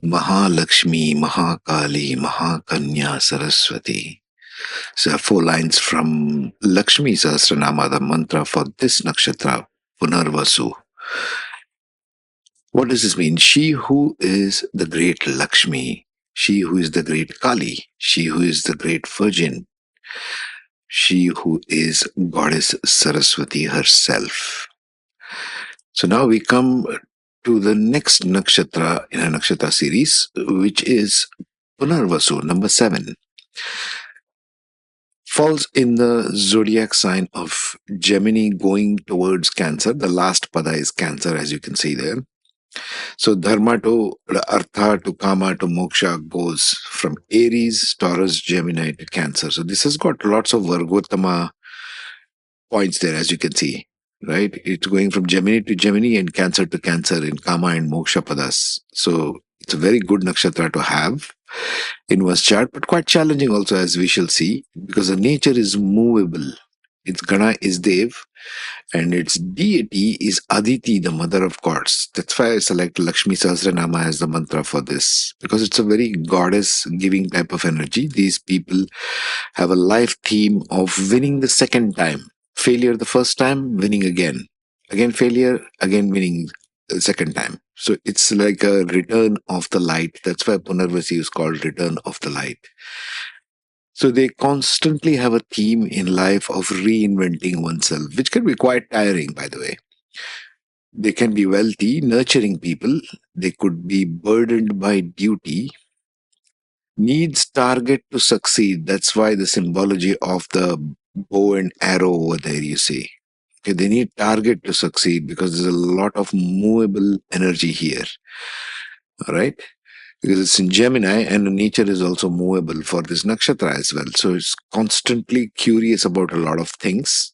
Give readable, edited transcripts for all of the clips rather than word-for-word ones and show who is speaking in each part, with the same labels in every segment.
Speaker 1: Mahalakshmi, Mahakali, Mahakanya, Saraswati. So 4 lines from Lakshmi Sahasranama, the mantra for this nakshatra, Punarvasu. What does this mean? She who is the great Lakshmi, she who is the great Kali, she who is the great Virgin, she who is Goddess Saraswati herself. So now we come to the next nakshatra in a nakshatra series, which is Punarvasu, number 7. Falls in the zodiac sign of Gemini going towards Cancer. The last pada is Cancer, as you can see there. So Dharma to Artha to Kama to Moksha goes from Aries, Taurus, Gemini to Cancer. So this has got lots of Vargottama points there, as you can see, right? It's going from Gemini to Gemini and Cancer to Cancer in Kama and Moksha padas. So it's a very good nakshatra to have in one's chart, but quite challenging also, as we shall see, because the nature is movable. Its Gana is Dev, and its deity is Aditi, the mother of gods. That's why I select Lakshmi Sahasranama as the mantra for this, because it's a very goddess giving type of energy. These people have a life theme of winning the second time. Failure the first time, winning again. Again failure, again winning the second time. So it's like a return of the light. That's why Punarvasi is called return of the light. So they constantly have a theme in life of reinventing oneself, which can be quite tiring, by the way. They can be wealthy, nurturing people. They could be burdened by duty. Needs target to succeed. That's why the symbology of the bow and arrow over there, you see. Okay, they need target to succeed because there's a lot of movable energy here. All right, because it's in Gemini and the nature is also movable for this nakshatra as well. So it's constantly curious about a lot of things.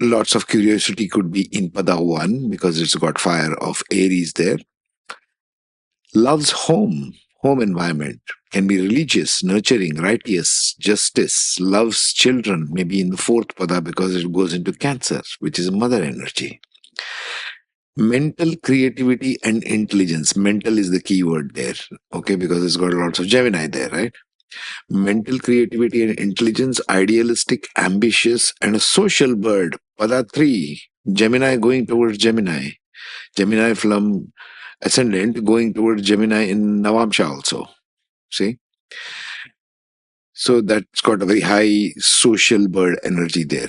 Speaker 1: Lots of curiosity could be in Pada 1 because it's got fire of Aries there. Loves home environment, can be religious, nurturing, righteous, justice, loves children, maybe in the 4th pada because it goes into Cancer, which is mother energy. Mental creativity and intelligence. Mental is the key word there, okay, because it's got lots of Gemini there, right? Mental creativity and intelligence, idealistic, ambitious, and a social bird. Pada 3, Gemini going towards Gemini. Gemini from ascendant going towards Gemini in Navamsha also. See? So that's got a very high social bird energy there.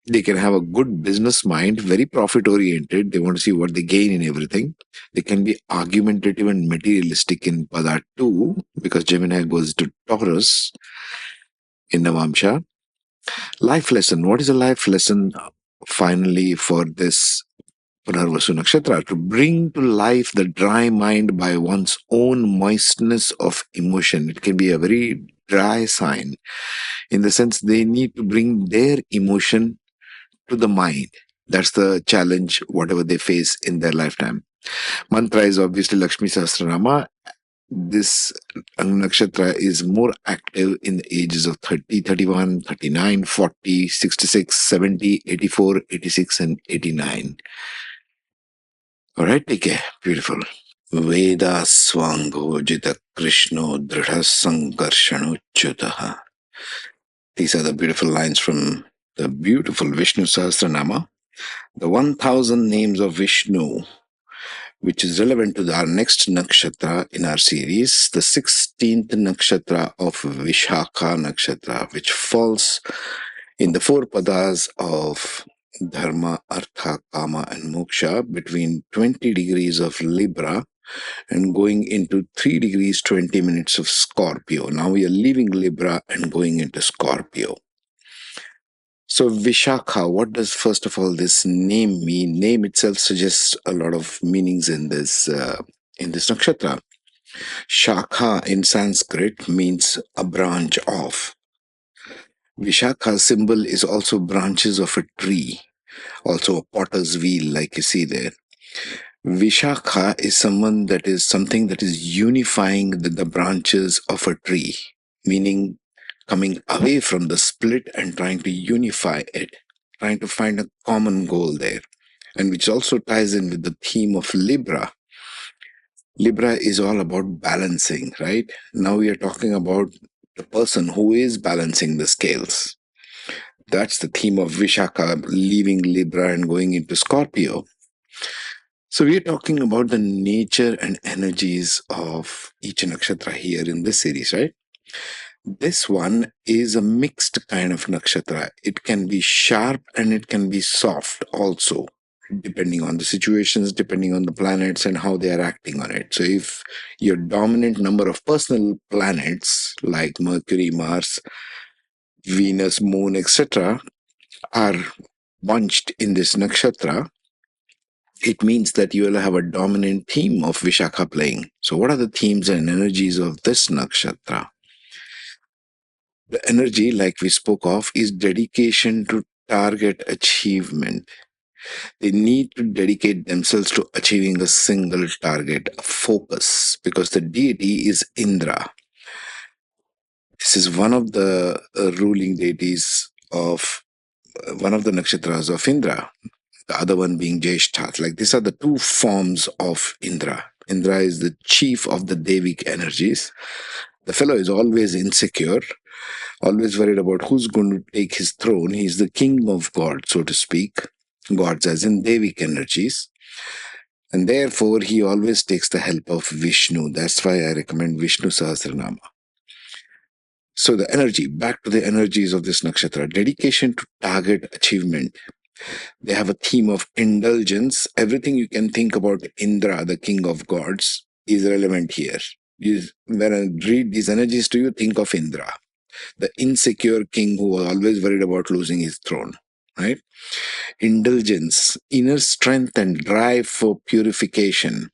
Speaker 1: They can have a good business mind, very profit oriented. They want to see what they gain in everything. They can be argumentative and materialistic in Pada 2 because Gemini goes to Taurus in Navamsha. Life lesson. What is a life lesson finally for this Punarvasu Nakshatra? To bring to life the dry mind by one's own moistness of emotion. It can be a very dry sign in the sense they need to bring their emotion to the mind. That's the challenge, whatever they face in their lifetime. Mantra is obviously Lakshmi Sahasranama. This nakshatra is more active in the ages of 30, 31, 39, 40, 66, 70, 84, 86, and 89. All right, take care. Beautiful. Veda swango jita krishno dridha sankarshanuchyutaha. These are the beautiful lines from the beautiful Vishnu Sahasranama. The 1000 names of Vishnu, which is relevant to our next nakshatra in our series, the 16th nakshatra of Vishakha nakshatra, which falls in the 4 padas of Dharma, Artha, Kama, and Moksha between 20 degrees of Libra and going into 3 degrees 20 minutes of Scorpio. Now we are leaving Libra and going into Scorpio. So Vishakha, what does first of all this name mean? Name itself suggests a lot of meanings in this nakshatra. Shakha in Sanskrit means a branch of. Vishakha symbol is also branches of a tree, also a potter's wheel like you see there. Vishakha is something that is unifying the branches of a tree, meaning coming away from the split and trying to unify it, trying to find a common goal there, and which also ties in with the theme of Libra. Libra is all about balancing, right? Now we are talking about the person who is balancing the scales. That's the theme of Vishakha leaving Libra and going into Scorpio. So we are talking about the nature and energies of each nakshatra here in this series, right? This one is a mixed kind of nakshatra. It can be sharp and it can be soft also, depending on the situations, depending on the planets and how they are acting on it. So if your dominant number of personal planets like Mercury, Mars, Venus, Moon, etc., are bunched in this nakshatra, it means that you will have a dominant theme of Vishakha playing. So, what are the themes and energies of this nakshatra? The energy, like we spoke of, is dedication to target achievement. They need to dedicate themselves to achieving a single target, a focus, because the deity is Indra. This is one of the ruling deities of one of the nakshatras of Indra, the other one being Jeshta. Like these are the two forms of Indra. Indra is the chief of the Devic energies. The fellow is always insecure, always worried about who's going to take his throne. He's the king of gods, so to speak. Gods as in Devic energies. And therefore, he always takes the help of Vishnu. That's why I recommend Vishnu Sahasranama. So the energy, back to the energies of this nakshatra, dedication to target achievement. They have a theme of indulgence. Everything you can think about Indra, the king of gods, is relevant here. When I read these energies to you, think of Indra, the insecure king who was always worried about losing his throne, right? Indulgence, inner strength and drive for purification.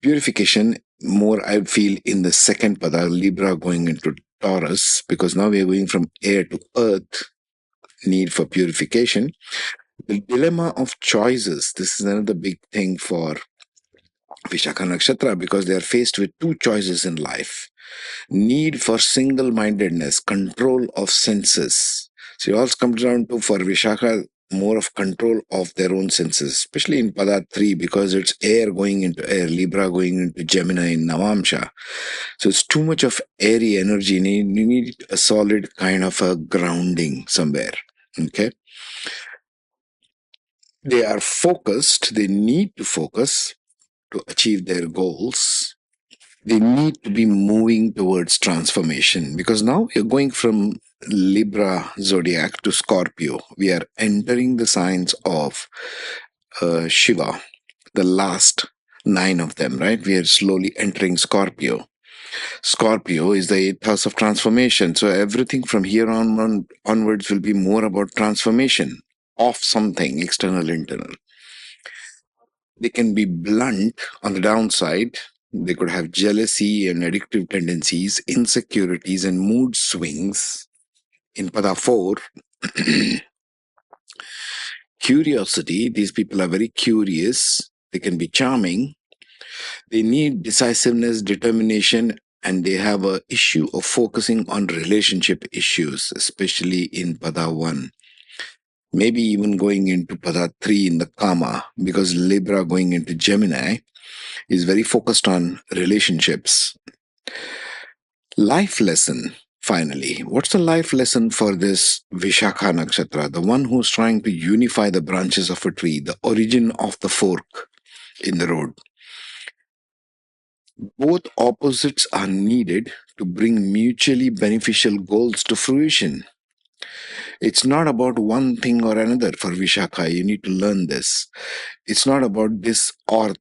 Speaker 1: Purification, more I feel in the second pada, Libra going into Taurus, because now we are going from air to earth, need for purification. The dilemma of choices. This is another big thing for Vishakha Nakshatra because they are faced with two choices in life: need for single mindedness, control of senses. So it all comes down to, for Vishakha, more of control of their own senses, especially in Pada 3 because it's air going into air, Libra going into Gemini in Navamsha. So it's too much of airy energy. You need a solid kind of a grounding somewhere. Okay. They are focused, they need to focus to achieve their goals. They need to be moving towards transformation because now we are going from Libra zodiac to Scorpio. We are entering the signs of Shiva, the last nine of them, right? We are slowly entering Scorpio. Scorpio is the eighth house of transformation. So everything from here onwards will be more about transformation of something external, internal. They can be blunt on the downside. They could have jealousy and addictive tendencies, insecurities, and mood swings. In Pada 4, curiosity. These people are very curious. They can be charming. They need decisiveness, determination, and they have a issue of focusing on relationship issues, especially in Pada 1. Maybe even going into Pada 3 in the Kama, because Libra going into Gemini is very focused on relationships. Life lesson, finally. What's the life lesson for this Vishakha Nakshatra? The one who's trying to unify the branches of a tree, the origin of the fork in the road. Both opposites are needed to bring mutually beneficial goals to fruition. It's not about one thing or another for Vishakha. You need to learn this. It's not about this or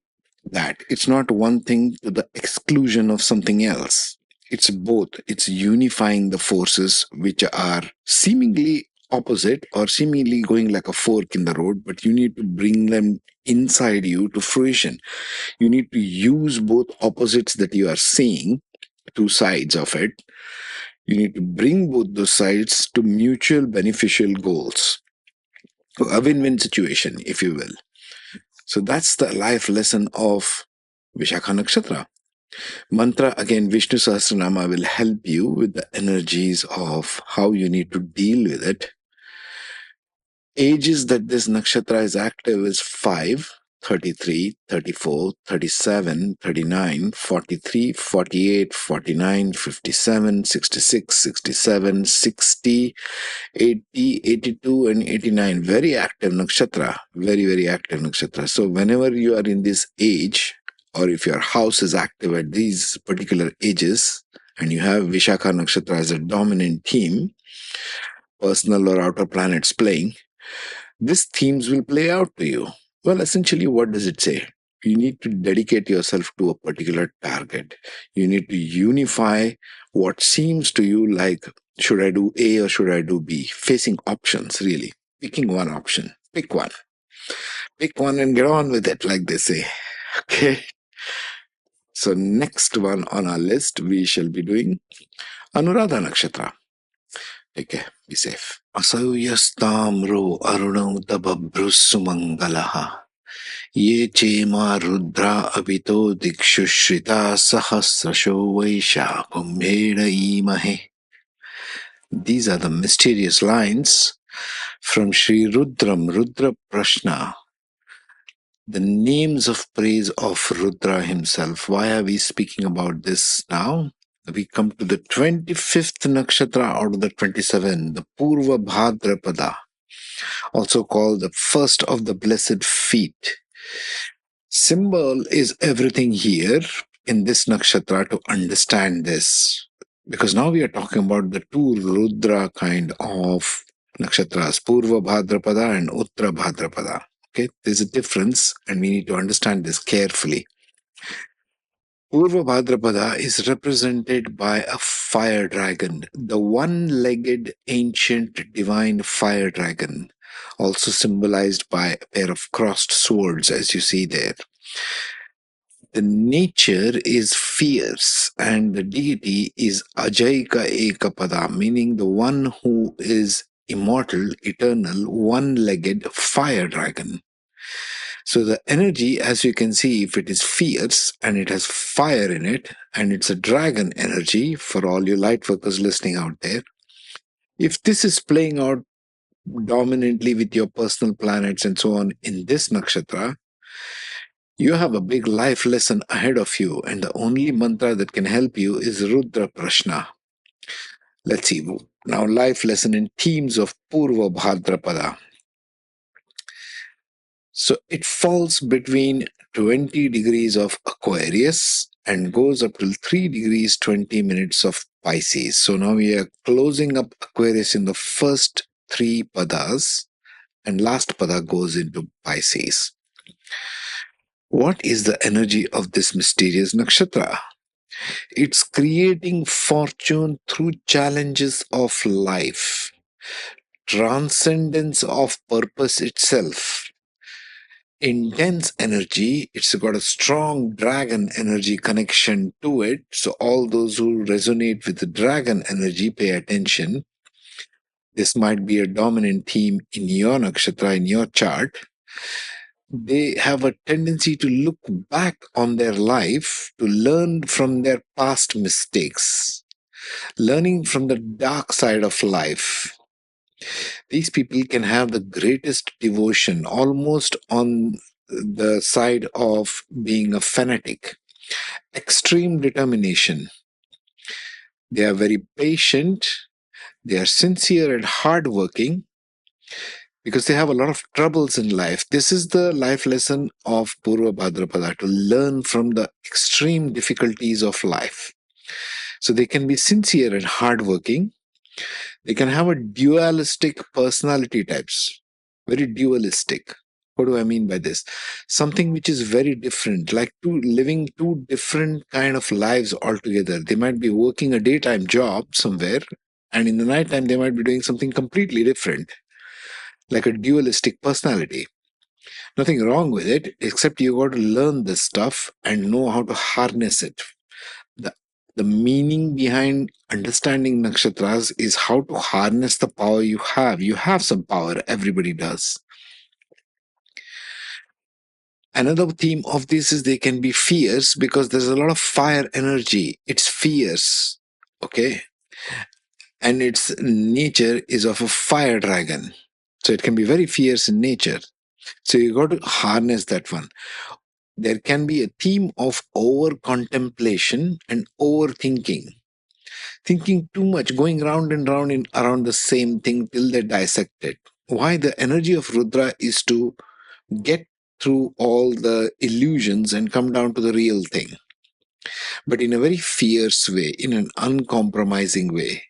Speaker 1: that. It's not one thing to the exclusion of something else. It's both. It's unifying the forces which are seemingly opposite or seemingly going like a fork in the road, but you need to bring them inside you to fruition. You need to use both opposites that you are seeing, two sides of it. You need to bring both those sides to mutual beneficial goals. A win-win situation, if you will. So that's the life lesson of Vishakha Nakshatra. Mantra, again, Vishnu Sahasranama will help you with the energies of how you need to deal with it. Ages that this nakshatra is active is 5. 33, 34, 37, 39, 43, 48, 49, 57, 66, 67, 60, 80, 82, and 89. Very active nakshatra. Very, very active nakshatra. So whenever you are in this age, or if your house is active at these particular ages, and you have Vishakha nakshatra as a dominant theme, personal or outer planets playing, these themes will play out to you. Well, essentially, what does it say? You need to dedicate yourself to a particular target. You need to unify what seems to you like, should I do A or should I do B? Facing options, really. Picking one option. Pick one. Pick one and get on with it, like they say. Okay. So, next one on our list, we shall be doing Anuradha Nakshatra. Take care. Be safe. Asayastamro arunam Mangalaha. ये Chema Rudra अभितो दिक्षुश्रिता सहस्रशो वैशाखुम्भेन ईमहे. These are the mysterious lines from Sri Rudram, Rudra Prashna. The names of praise of Rudra himself. Why are we speaking about this now? We come to the 25th nakshatra out of the 27, the Purva Bhadrapada, also called the first of the blessed feet. Symbol is everything here in this nakshatra to understand this. Because now we are talking about the two Rudra kind of nakshatras, Purva Bhadrapada and Uttara Bhadrapada. Okay, there's a difference and we need to understand this carefully. Purva Bhadrapada is represented by a fire dragon, the one-legged ancient divine fire dragon, also symbolized by a pair of crossed swords as you see there. The nature is fierce and the deity is Ajaika Ekapada, meaning the one who is immortal, eternal, one-legged fire dragon. So the energy, as you can see, if it is fierce and it has fire in it, and it's a dragon energy for all you light workers listening out there, if this is playing out dominantly with your personal planets and so on in this nakshatra, you have a big life lesson ahead of you, and the only mantra that can help you is Rudra Prashna. Let's see. Now, life lesson in themes of Purva Bhadrapada. So it falls between 20 degrees of Aquarius and goes up till 3 degrees 20 minutes of Pisces. So now we are closing up Aquarius in the first three padas, and last pada goes into Pisces. What is the energy of this mysterious nakshatra? It's creating fortune through challenges of life, transcendence of purpose itself, intense energy. It's got a strong dragon energy connection to it. So, all those who resonate with the dragon energy, pay attention. This might be a dominant theme in your nakshatra, in your chart. They have a tendency to look back on their life to learn from their past mistakes, learning from the dark side of life. These people can have the greatest devotion, almost on the side of being a fanatic, extreme determination. They are very patient, they are sincere and hardworking, because they have a lot of troubles in life. This is the life lesson of Purva Bhadrapada, to learn from the extreme difficulties of life. So they can be sincere and hardworking. They can have a dualistic personality types, very dualistic. What do I mean by this? Something which is very different, like living two different kind of lives altogether. They might be working a daytime job somewhere, and in the nighttime they might be doing something completely different, like a dualistic personality. Nothing wrong with it, except you got to learn this stuff and know how to harness it. The, the meaning behind understanding nakshatras is how to harness the power you have. You have some power, everybody does. Another theme of this is they can be fierce because there's a lot of fire energy. It's fierce, okay? And its nature is of a fire dragon. So it can be very fierce in nature. So you got to harness that one. There can be a theme of over contemplation and overthinking, thinking too much, going round and round in around the same thing till they dissect it. Why? The energy of Rudra is to get through all the illusions and come down to the real thing, but in a very fierce way, in an uncompromising way.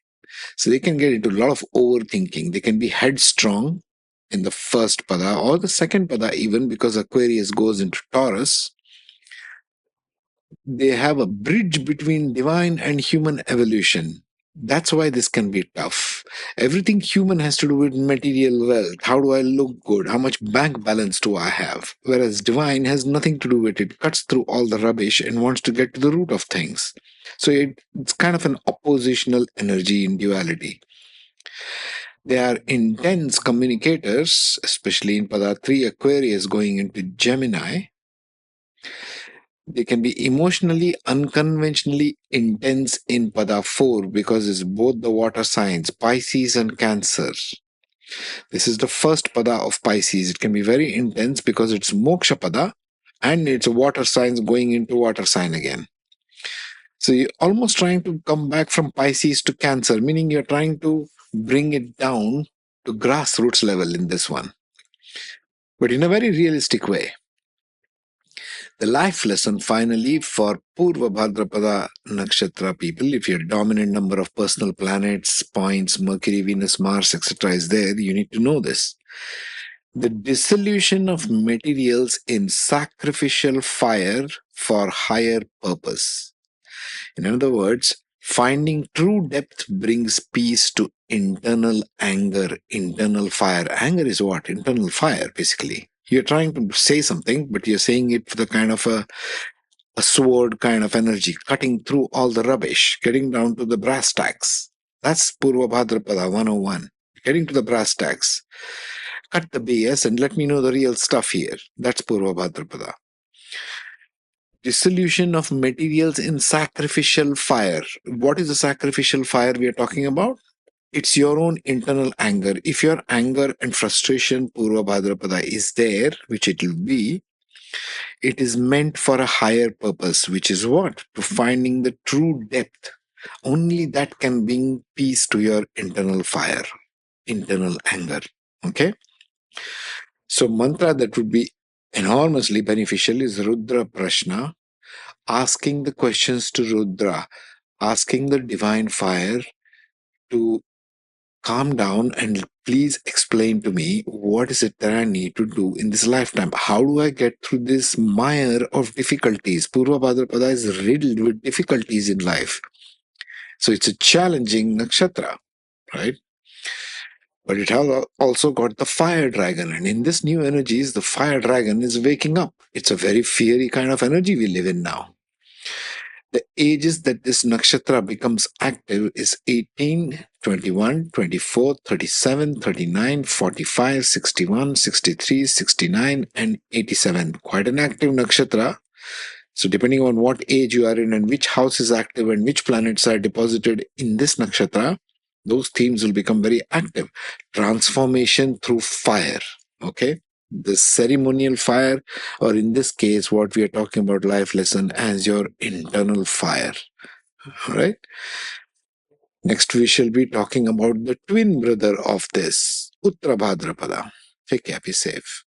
Speaker 1: So they can get into a lot of overthinking. They can be headstrong in the first pada or the second pada, even because Aquarius goes into Taurus. They have a bridge between divine and human evolution. That's why this can be tough. Everything human has to do with material wealth. How do I look good? How much bank balance do I have? Whereas divine has nothing to do with it. Cuts through all the rubbish and wants to get to the root of things. So it's kind of an oppositional energy in duality. They are intense communicators, especially in Pada 3 Aquarius going into Gemini. They can be emotionally unconventionally intense in Pada 4 because it's both the water signs, Pisces and Cancer. This is the first Pada of Pisces. It can be very intense because it's Moksha Pada and it's a water signs going into water sign again. So you're almost trying to come back from Pisces to Cancer, meaning you're trying to bring it down to grassroots level in this one, but in a very realistic way. The life lesson finally for Purva Bhadrapada Nakshatra people, if your dominant number of personal planets, points, Mercury, Venus, Mars, etc. is there, you need to know this. The dissolution of materials in sacrificial fire for higher purpose. In other words, finding true depth brings peace to internal anger, internal fire. Anger is what? Internal fire, basically. You're trying to say something, but you're saying it with a kind of a sword kind of energy, cutting through all the rubbish, getting down to the brass tacks. That's Purva Bhadrapada 101. Getting to the brass tacks. Cut the BS and let me know the real stuff here. That's Purva Bhadrapada. Dissolution of materials in sacrificial fire. What is the sacrificial fire we are talking about? It's your own internal anger. If your anger and frustration, Purva Bhadrapada, is there, which it will be, it is meant for a higher purpose, which is what? To finding the true depth. Only that can bring peace to your internal fire, internal anger. Okay? So, mantra that would be enormously beneficial is Rudra Prashna, asking the questions to Rudra, asking the divine fire to calm down and please explain to me what is it that I need to do in this lifetime. How do I get through this mire of difficulties? Purva Bhadrapada is riddled with difficulties in life. So it's a challenging nakshatra, right? But it has also got the fire dragon. And in this new energies, the fire dragon is waking up. It's a very fiery kind of energy we live in now. The ages that this nakshatra becomes active is 18, 21, 24, 37, 39, 45, 61, 63, 69, and 87. Quite an active nakshatra. So depending on what age you are in and which house is active and which planets are deposited in this nakshatra, those themes will become very active. Transformation through fire. Okay? The ceremonial fire, or in this case, what we are talking about, life lesson as your internal fire. All right. Next, we shall be talking about the twin brother of this, Uttra Bhadrapada. Take care, be safe.